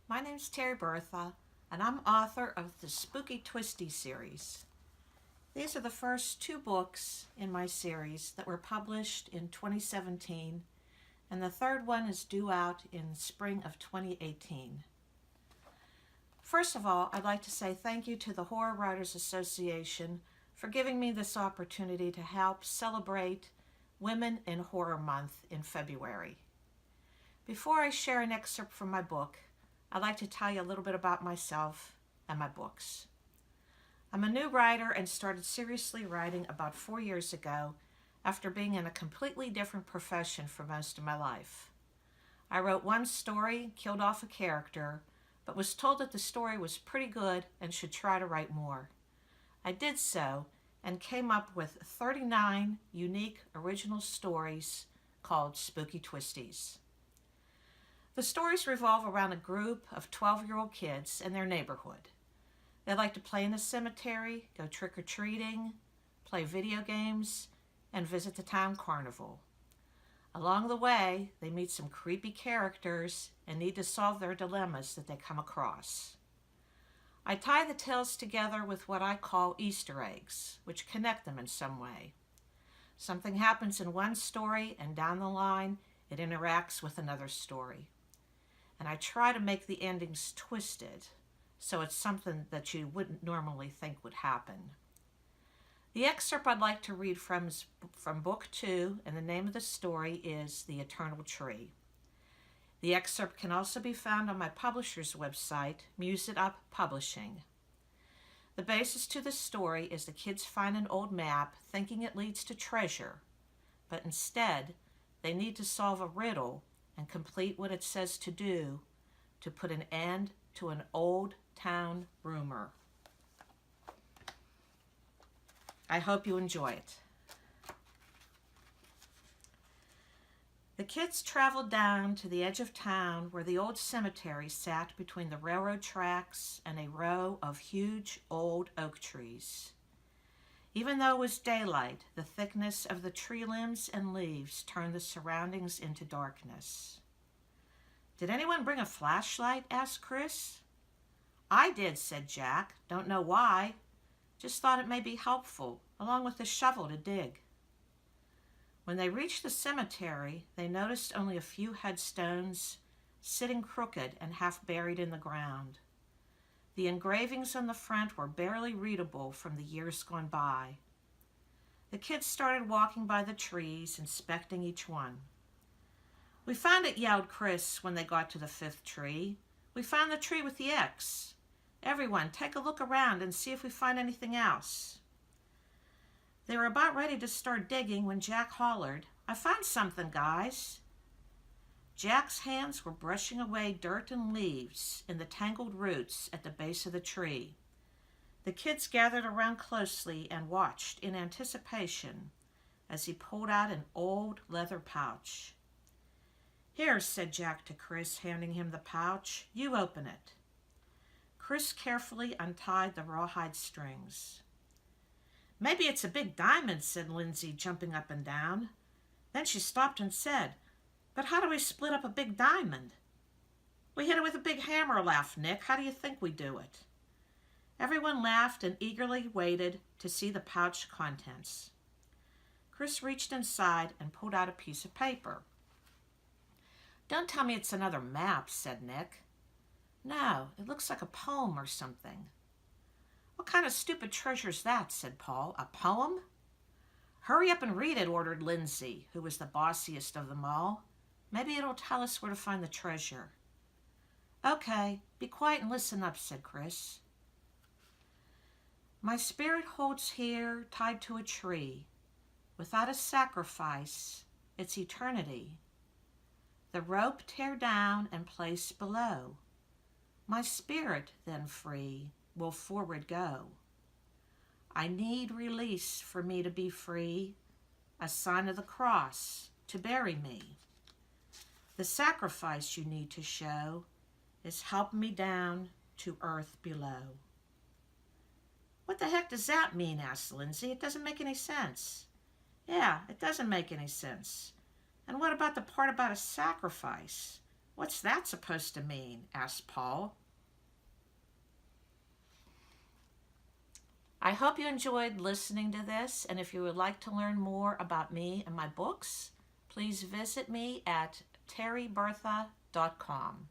My name's Terri Bertha, and I'm author of the Spooky Twisties series. These are the first two books in my series that were published in 2017, and the third one is due out in spring of 2018. First of all, I'd like to say thank you to the Horror Writers Association for giving me this opportunity to help celebrate Women in Horror Month in February. Before I share an excerpt from my book, I'd like to tell you a little bit about myself and my books. I'm a new writer and started seriously writing about 4 years ago after being in a completely different profession for most of my life. I wrote one story, killed off a character, but was told that the story was pretty good and should try to write more. I did so and came up with 39 unique original stories called Spooky Twisties. The stories revolve around a group of 12-year-old kids in their neighborhood. They like to play in the cemetery, go trick-or-treating, play video games, and visit the town carnival. Along the way, they meet some creepy characters and need to solve their dilemmas that they come across. I tie the tales together with what I call Easter eggs, which connect them in some way. Something happens in one story, and down the line, it interacts with another story. And I try to make the endings twisted, so it's something that you wouldn't normally think would happen. The excerpt I'd like to read from is from Book 2, and the name of the story is The Eternal Tree. The excerpt can also be found on my publisher's website, Muse It Up Publishing. The basis to the story is the kids find an old map thinking it leads to treasure, but instead they need to solve a riddle and complete what it says to do to put an end to an old town rumor. I hope you enjoy it. The kids traveled down to the edge of town where the old cemetery sat between the railroad tracks and a row of huge old oak trees. Even though it was daylight, the thickness of the tree limbs and leaves turned the surroundings into darkness. "Did anyone bring a flashlight?" asked Chris. "I did," said Jack. "Don't know why. Just thought it may be helpful, along with a shovel to dig." When they reached the cemetery, they noticed only a few headstones sitting crooked and half buried in the ground. The engravings on the front were barely readable from the years gone by. The kids started walking by the trees, inspecting each one. "We found it," yelled Chris when they got to the fifth tree. "We found the tree with the X. Everyone, take a look around and see if we find anything else." They were about ready to start digging when Jack hollered, "I found something, guys." Jack's hands were brushing away dirt and leaves in the tangled roots at the base of the tree. The kids gathered around closely and watched in anticipation as he pulled out an old leather pouch. "Here," said Jack to Chris, handing him the pouch. "You open it." Chris carefully untied the rawhide strings. "Maybe it's a big diamond," said Lindsay, jumping up and down. Then she stopped and said, "But how do we split up a big diamond?" "We hit it with a big hammer," laughed Nick. "How do you think we do it?" Everyone laughed and eagerly waited to see the pouch contents. Chris reached inside and pulled out a piece of paper. "Don't tell me it's another map," said Nick. "No, it looks like a poem or something." "What kind of stupid treasure's that?" said Paul. "A poem?" "Hurry up and read it," ordered Lindsay, who was the bossiest of them all. "Maybe it'll tell us where to find the treasure." "Okay, be quiet and listen up," said Chris. "My spirit holds here tied to a tree. Without a sacrifice, it's eternity. The rope tear down and place below. My spirit, then free, will forward go. I need release for me to be free, a sign of the cross to bury me. The sacrifice you need to show is help me down to earth below." "What the heck does that mean?" asked Lindsay. "It doesn't make any sense." "Yeah, it doesn't make any sense. And what about the part about a sacrifice? "What's that supposed to mean?" asked Paul. I hope you enjoyed listening to this, and if you would like to learn more about me and my books, please visit me at terribertha.com.